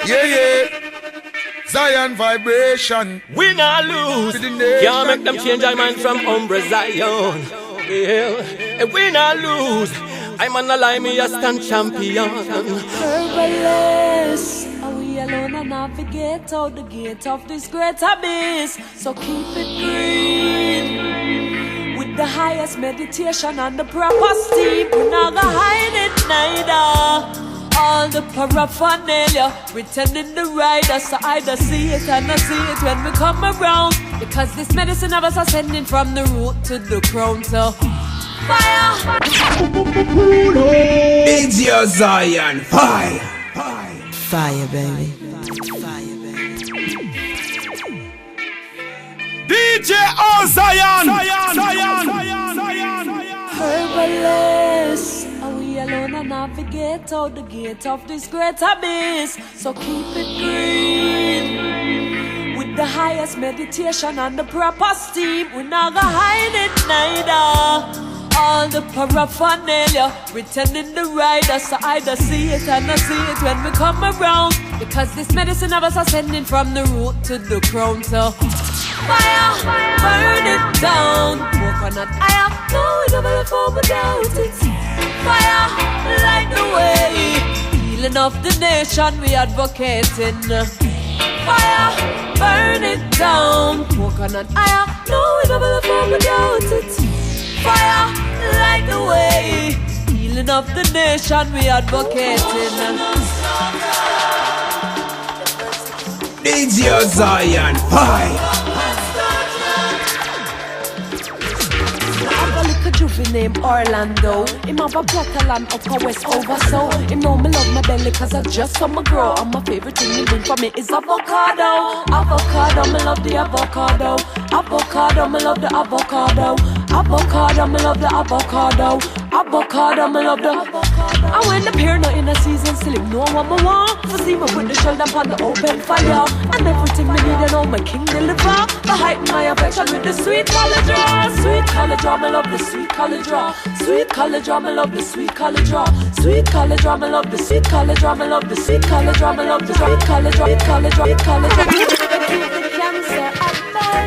Yeah. Zion vibration. We not lose. Can't make them change their mind from Umbra Zion. Yeah. We not lose. I'm on the line, me a stand champion. Herbalist, are we alone and navigate out the gate of this great abyss? So keep it green. With the highest meditation and the proper steam, we're not gonna hide it neither. All the paraphernalia written in the rider, so either see it and not see it when we come around. Because this medicine of us ascending from the root to the crown. So fire! It's your Zion, fire! Fire, baby. DJ O Zion! Herbalist, are we alone and navigate out the gate of this great abyss? So keep it green. With the highest meditation and the proper steam, we're not gonna hide it neither. All the paraphernalia written in the rider, so either see it and not see it when we come around. Because this medicine of us ascending from the root to the crown. So fire, burn it down. Coconut fire, no we never left home without it. Fire, light the way. Healing of the nation we advocating. Fire, burn it down. Coconut fire, no we never left home without it. Fire, light the way. Healing of the nation we advocating. DJ Zion, fire! Juvie named Orlando. Him have a plot of land up a west over so. Him know me love my belly cause I just saw me grow. And my favorite thing he bring for me is avocado. Avocado, me love the avocado. Avocado, me love the avocado. Avocado, me love the avocado. Avocado, me love the avocado. And when the pear not in a season, still him know what me want. For see me with the shoulder upon the open fire. And everything me need, I know my king deliver. The height my affection with the sweet college draw. Sweet college draw, me love the sweet college draw. Sweet college draw, me love the sweet college draw. Sweet college draw, me love the sweet college draw. Me love the sweet college draw, me love the sweet college draw. Sweet college draw, sweet college draw.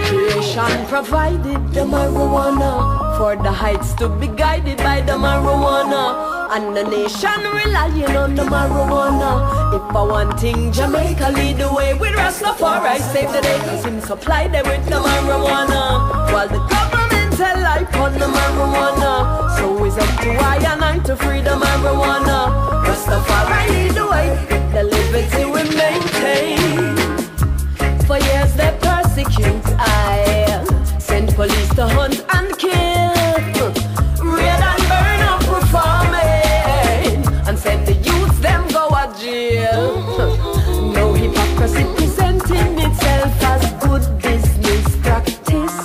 Creation provided the marijuana for the heights to be guided by the marijuana, and the nation relying on the marijuana. If I want thing, Jamaica lead the way with Rastafari save the day, cause him supply them with the marijuana, while the government tell life on the marijuana. So it's up to I and I to free the marijuana. Rastafari lead the way, the liberty we maintain. For years they persecute, I send police to hunt and kill, raid and burn up for farming, and send the youths them go to jail. No hypocrisy presenting itself as good business practice.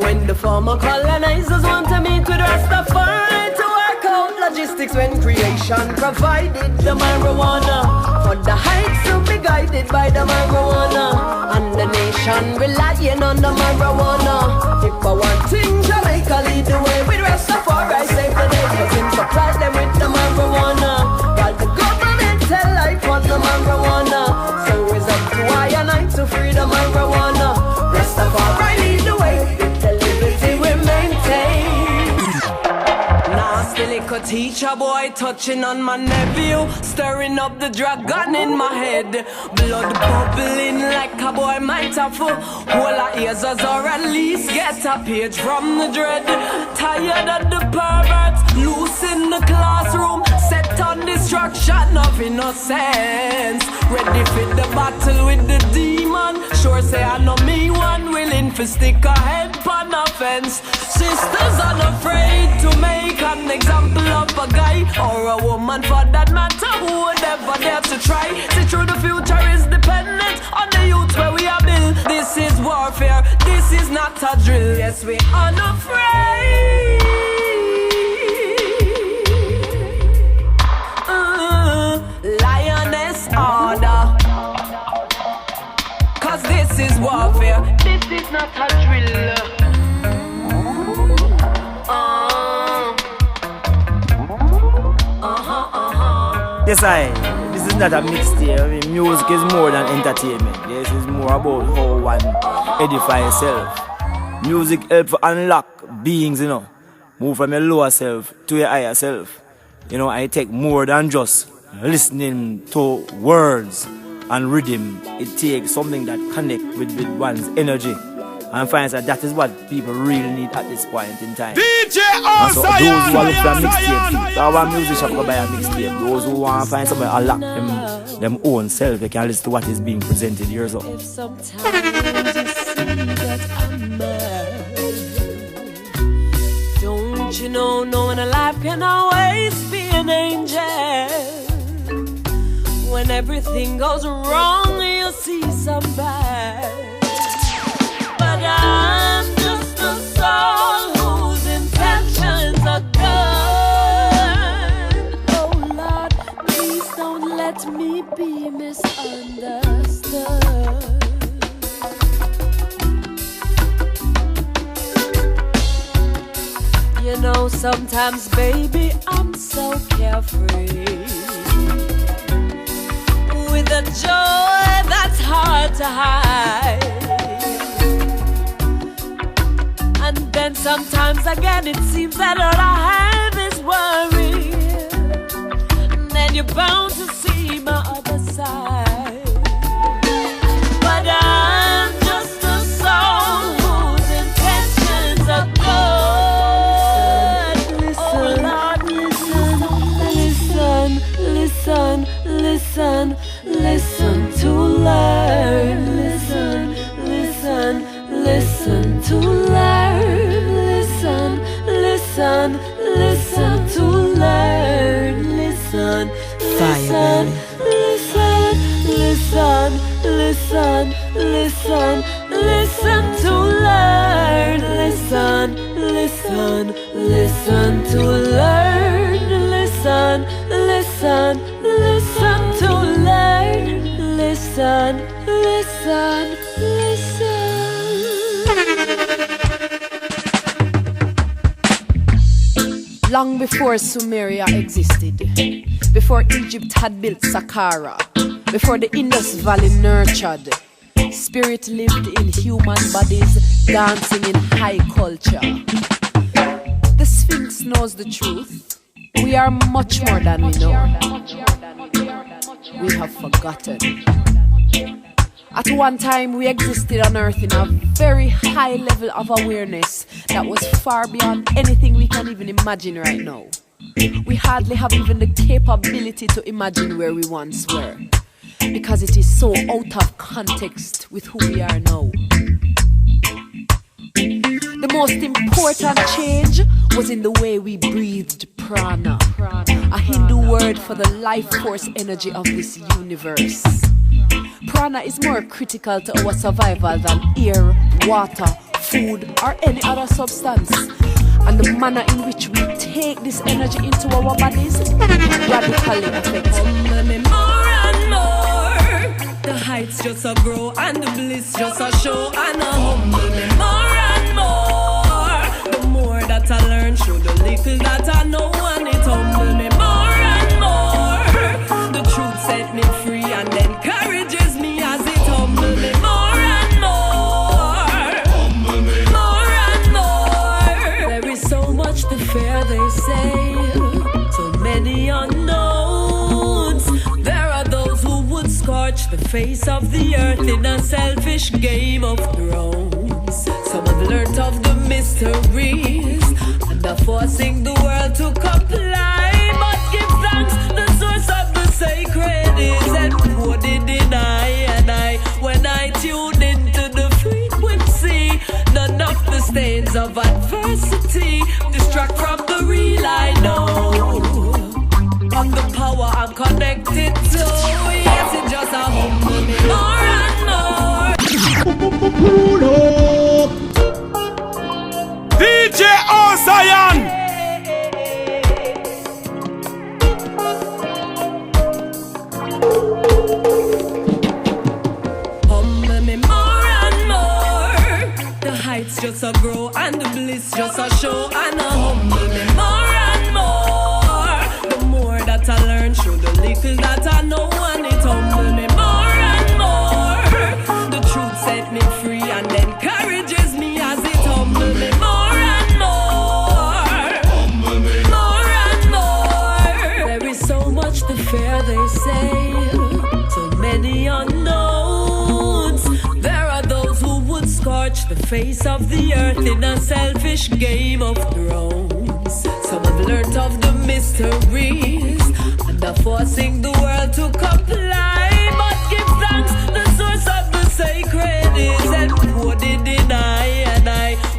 When the former colonizers want to meet with Rastafari to work out logistics, when creation provided the marijuana for the heights to be guided by the marijuana, and the nation relying on the marijuana. If I want things, Jamaica lead the way with Rastafari save the day, cause him supply them with the marijuana, while the government tell life on the marijuana. So it's up to I and I to free the marijuana. Rastafari lead the way, the liberty we maintain. Nasty little teacher boy touching on my nephew, stirring up the dragon in my head. Blood bubbling like a boy might have full. All our ears or at least get a page from the dread. Tired of the perverts, loose in the classroom, set on destruction of innocence. Ready for the battle with the demon. Sure say I know me one willing for stick a head on a fence. Sisters unafraid to make an example of a guy or a woman for that matter, who would ever dare to try. See through the future is dependent on the youth where we are built. This is warfare, this is not a drill. Yes, we unafraid. Lioness order, cause this is warfare, this is not a drill. Yes, this is not a mixtape. I mean, music is more than entertainment. This is more about how one edify yourself. Music helps to unlock beings, you know. Move from your lower self to your higher self. You know, I take more than just listening to words and rhythm. It takes something that connects with one's energy. And finds that is what people really need at this point in time. DJ and so those who are looking for a mixtape, Zion. our musicians go buy a mixtape. Those who want to find somebody unlock them own self, they can listen to what is being presented here. So. If sometimes you see that I'm mad, don't you know, knowing a life can always be an angel. When everything goes wrong, you'll see some bad. But I'm just a soul whose intentions are good. Oh Lord, please don't let me be misunderstood. You know, sometimes, baby, I'm so carefree, with a joy that's hard to hide. And then sometimes again it seems that all I have is worry. And then you're bound to see my other side. But I'm just a soul whose intentions are good. Oh Lord, listen, listen, listen to learn. Listen to learn. Listen to learn. Listen. Fire, Listen to learn. Listen to learn. Listen to learn. Listen. Long before Sumeria existed, before Egypt had built Saqqara, before the Indus Valley nurtured, spirit lived in human bodies, dancing in high culture. The Sphinx knows the truth. We are much more than we know. We have forgotten. At one time, we existed on Earth in a very high level of awareness that was far beyond anything we can even imagine right now. We hardly have even the capability to imagine where we once were, because it is so out of context with who we are now. The most important change was in the way we breathed prana, a Hindu word for the life force energy of this universe. Prana is more critical to our survival than air, water, food, or any other substance. And the manner in which we take this energy into our bodies radically affects. More and more, the heights just a grow and the bliss just a show. And humble me more and more. The more that I learn, show the little that I know, and it humble me more and more. The truth set me free and encourages me as it humble me more and more. Humble me more and more. There is so much to fear, they say, so many unknowns. There are those who would scorch the face of the earth in a selfish game of thrones. Some have learnt of the mysteries and are forcing the world to comply. But give thanks, the source of the sacred is encoded in I and I. When I tune into the frequency, none of the stains of adversity distract from the real I know. Of the power I'm connected to. Yes, it just a humble me more and more. DJ Zion. Humble me more and more. The heights just a grow and the bliss just a show. And humble me more and more. The more that I learn, show the little that I know. much to fear, they say. So many unknowns. There are those who would scorch the face of the earth in a selfish game of thrones. Some have learnt of the mysteries and are forcing the world to comply. But give thanks, the source of the sacred is encoded in I.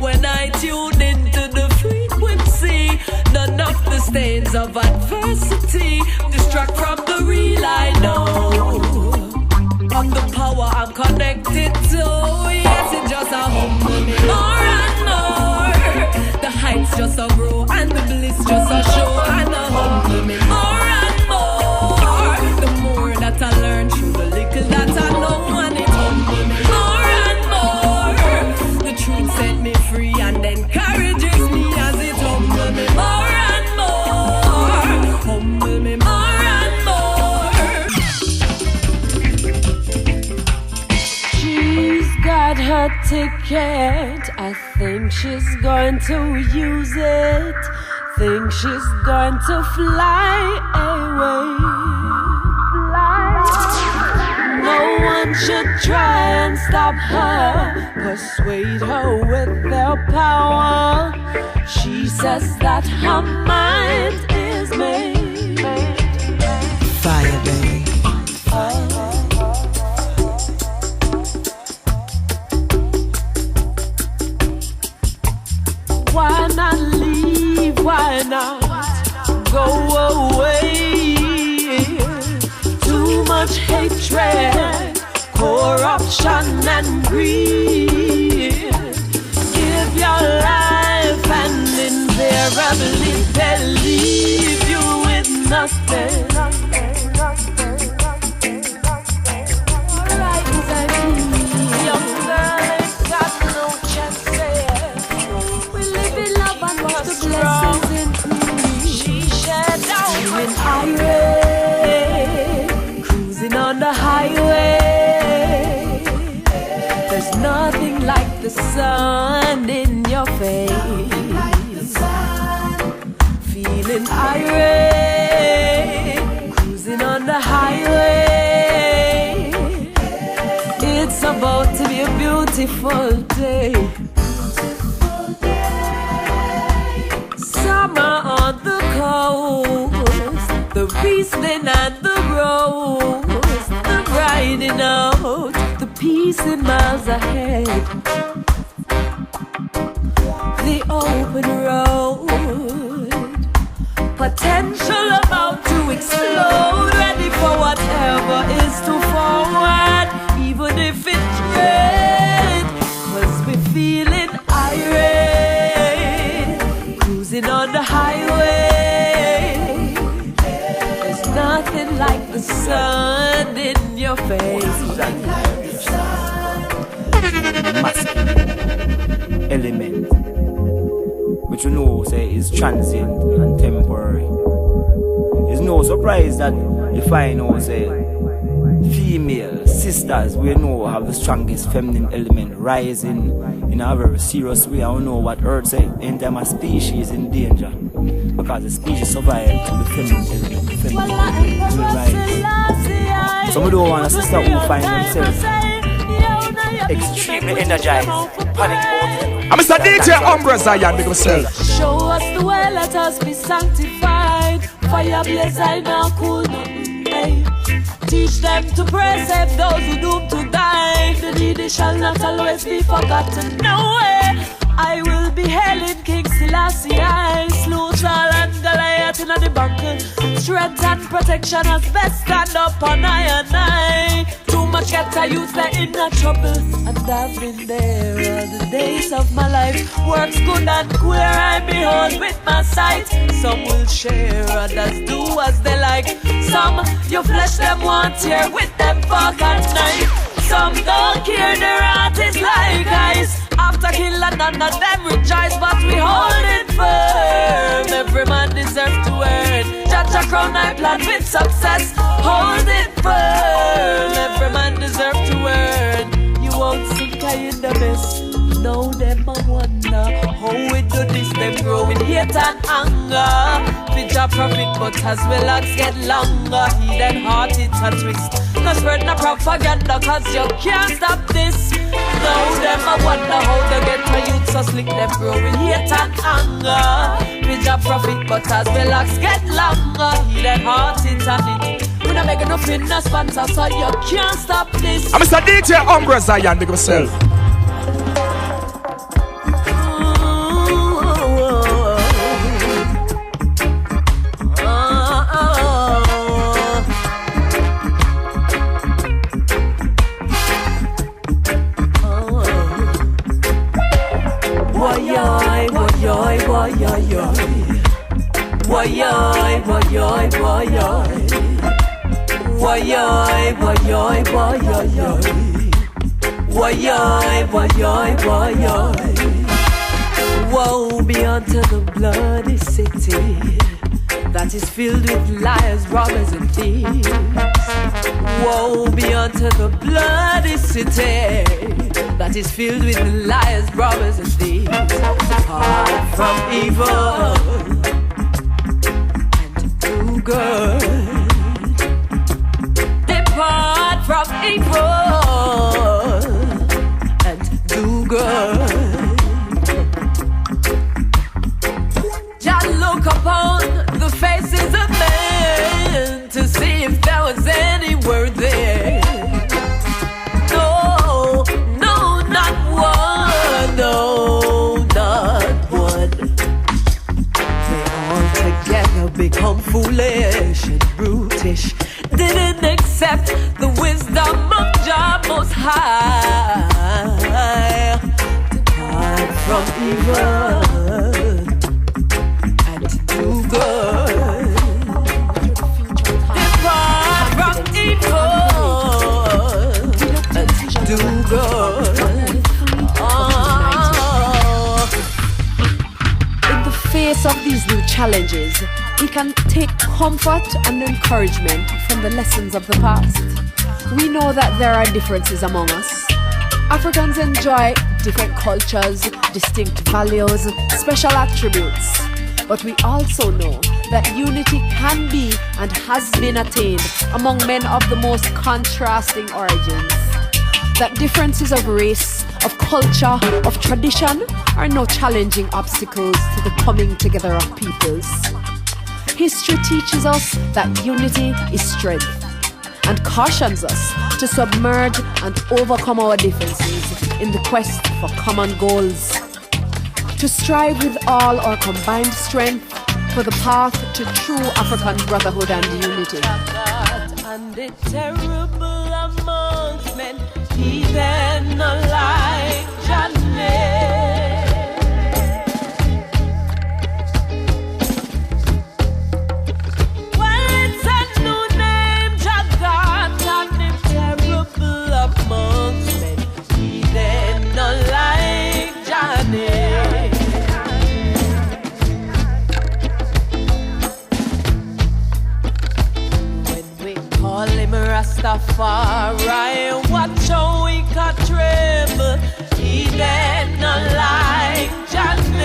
When I tune into the frequency, none of the stains of adversity distract from the real I know. Of the power I'm connected to, yes, it just a humble me more and more. The heights just a grow and the bliss just a show, and a humble me more and more. The more that I learn through the little that I know, and it humble me more and more. The truth set me free and encourages me as it humble me more and more. Humble me more and more. She's got her ticket. I think she's going to use it. Think she's going to fly away. No one should try and stop her, persuade her with their power. She says that her mind is made. Fire, baby. Why not leave? Why not go away? Too much hatred, corruption and greed. Give your life and invariably they'll leave you with nothing. Young girl ain't got no chances. We live in love and watch the blessings in she shed down in Irie, cruising on the highway. There's nothing like the sun in your face. Feeling irate, cruising on the highway. It's about to be a beautiful day. Summer on the coast, the Riesling and the rose, the riding out, the peace in miles ahead, the open road, potential about to explode, ready for whatever is to forward, even if it's red, 'cause we're feeling irate, cruising on the highway. There's nothing like the sun in your face. Masculine element, which you know say is transient and temporary. It's no surprise that you find out say female sisters we know have the strongest feminine element rising in a very serious way. I don't know what Earth say. Anytime a species in danger, because the species survive to the feminine element. The feminine element will rise. Some don't want a sister who find themselves extremely energized, panic about. I'm Mr. DJ Umbrella Zion, big myself. Show us the way, let us be sanctified. Fire blaze, I now cool nothing. Hey. Teach them to pray, save those who doomed to die. The needy shall not always be forgotten. No way. I will be hailing King Selassie. I slew Saul and Goliath in the bunker. Strength and protection as best stand up on I. Too much get I use that in the trouble. And I've been there all the days of my life. Works good and queer I behold with my sight. Some will share, others do as they like. Some your flesh them want here with them fork and knife. Some don't care, their heart is like ice. After kill and none of them rejoice, but we hold it firm. Every man deserves to earn. JAH crown I plan with success. Hold it firm. Every man deserves to earn. You won't sink I in the mist. Know them I wonder. we do this, them grow with hate and anger. With a profit, but as well as get longer. Heed and heart, it's a twist. No spread no propaganda, cause you can't stop this. Now them I wonder how they get my youth so slick. Them grow with hate and anger. With a profit, but as well as get longer. Heed and heart, it's a twist. We're not making no fin, no sponsor, so you can't stop this. I'm Mr. DJ Umbre Zion, big myself. Woe be unto the bloody city that is filled with liars, robbers, and thieves. Woe be unto the bloody city that is filled with liars, robbers, and thieves. Depart from evil and do good. Depart from evil and do good. Just look upon the faces of men to see if there was any word there. No, no, not one. No, not one. They all together become foolish and brutish. Didn't accept the wisdom of Jah Most High. Depart from evil and do good. Depart from evil and do good. In the face of these new challenges, we can take comfort and encouragement from the lessons of the past. We know that there are differences among us. Africans enjoy different cultures, distinct values, special attributes. But we also know that unity can be and has been attained among men of the most contrasting origins. That differences of race, of culture, of tradition are no challenging obstacles to the coming together of peoples. History teaches us that unity is strength and cautions us to submerge and overcome our differences in the quest for common goals. To strive with all our combined strength for the path to true African brotherhood and unity. And the terrible amongst men, even like JAH9. Rastafari, watch how we can tremble. He then not like JAH9.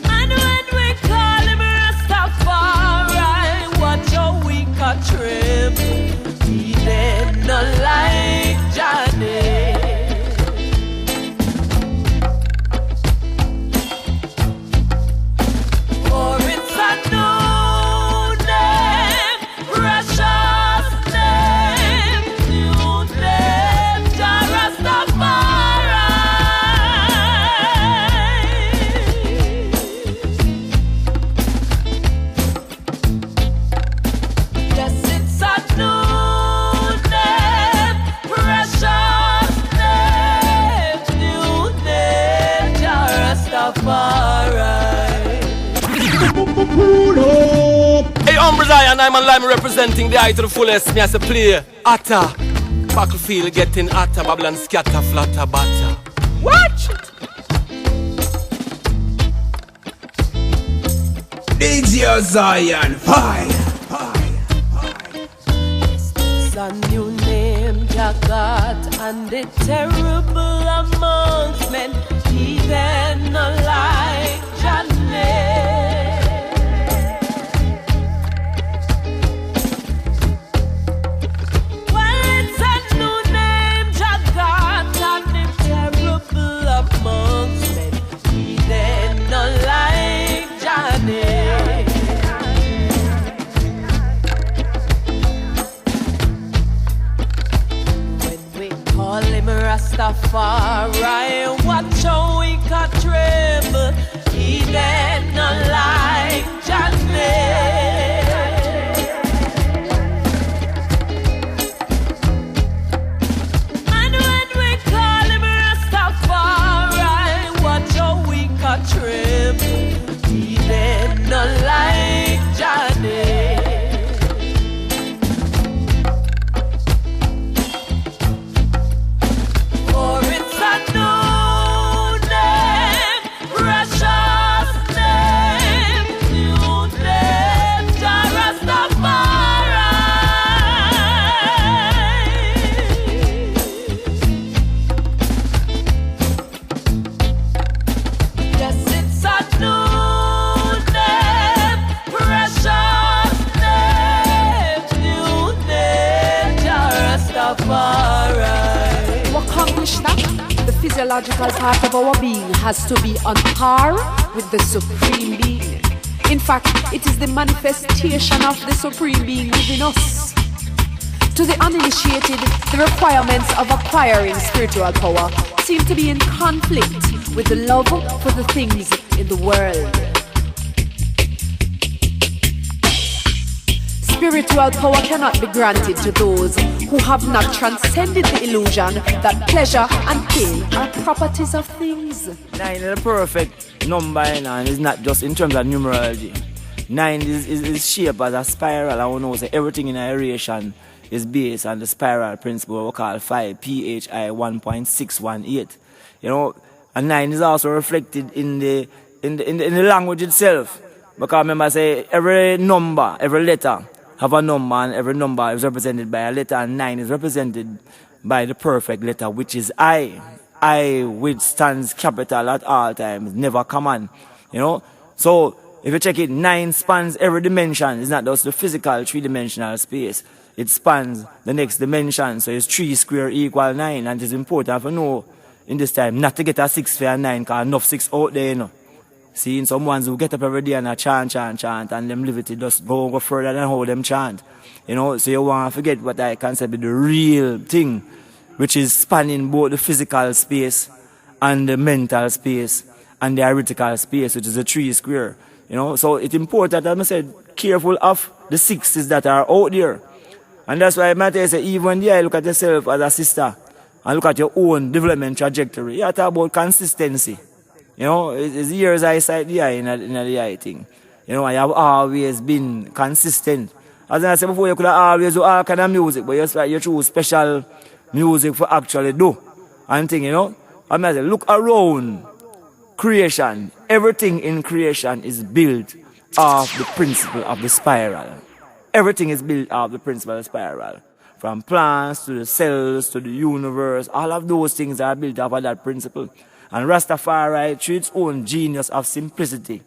And when we call him Rastafari, watch how we can tremble. He then not like JAH9. Hey, Zion, I'm alive representing the eye to the fullest. Me as a player, Atta. Battlefield getting Atta, Babylon scatter, flatter, batter. Watch it. DJ Zion, fire. It's a new name, Jah God, and the terrible amongst men, heathen like JAH9. Well, it's a new name, Jah God, and the terrible amongst men, heathen like JAH9. Call him Rastafari, watch how we can tremble, he then not like JAH9. And when we call him Rastafari, watch how we can tremble, he then not like JAH9. For it's a new name, precious name, new name, Jah Rastafari. Yes, it's a new name, precious name, new name, Jah Rastafari. To accomplish that, the physiological part of our being has to be on par with the Supreme Being. In fact, it is the manifestation of the Supreme Being within us. To the uninitiated, the requirements of acquiring spiritual power seem to be in conflict with the love for the things in the world. Spiritual power cannot be granted to those who have not transcended the illusion that pleasure and pain are properties of things. 9 is a perfect number, and it's not just in terms of numerology. 9 is shaped as a spiral. I want to say everything in aeration is based on the spiral principle we call 5 PHI 1.618. You know, and 9 is also reflected in the language itself. Because remember, I say every number, every letter have a number, and every number is represented by a letter, and 9 is represented by the perfect letter, which is I. I, which stands capital at all times, never common. You know? So, if you check it, 9 spans every dimension. It's not just the physical 3-dimensional space. It spans the next dimension. So, it's 3 square equal 9. And it's important to know in this time not to get a 6 for a 9, because enough 6 out there, you know. Seeing some ones who get up every day and a chant, and them live it, just go further than how them chant. You know, so you want to forget what I consider the real thing, which is spanning both the physical space and the mental space and the arithmetical space, which is a 3 square. You know, so it's important, as I said, careful of the 6s that are out there. And that's why I might say, even there, look at yourself as a sister and look at your own development trajectory. You have to talk about consistency. You know, it's years I sight the eye in the eye thing. You know, I have always been consistent. As I said before, you could have always do all kind of music, but you choose special music for actually do. And thing, you know. I mean, look around creation. Everything in creation is built off the principle of the spiral. Everything is built off the principle of the spiral. From plants to the cells to the universe, all of those things are built off of that principle. And Rastafari, through its own genius of simplicity,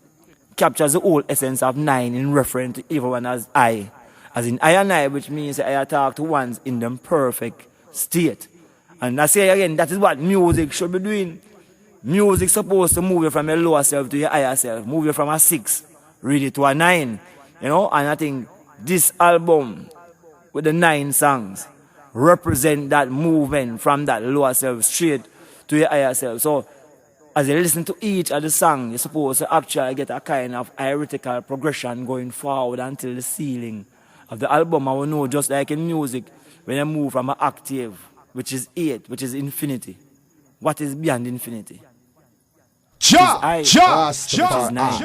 captures the whole essence of 9 in reference to everyone as I. As in I and I, which means I talk to ones in the perfect state. And I say again, that is what music should be doing. Music supposed to move you from your lower self to your higher self. Move you from a 6, really to a 9. You know, and I think this album with the 9 songs represent that movement from that lower self straight to your higher self. So, as you listen to each of the songs, you're supposed to actually get a kind of arithmetical progression going forward until the ceiling of the album. I will know, just like in music, when you move from an octave, which is 8, which is infinity. What is beyond infinity? JAH, which is 9.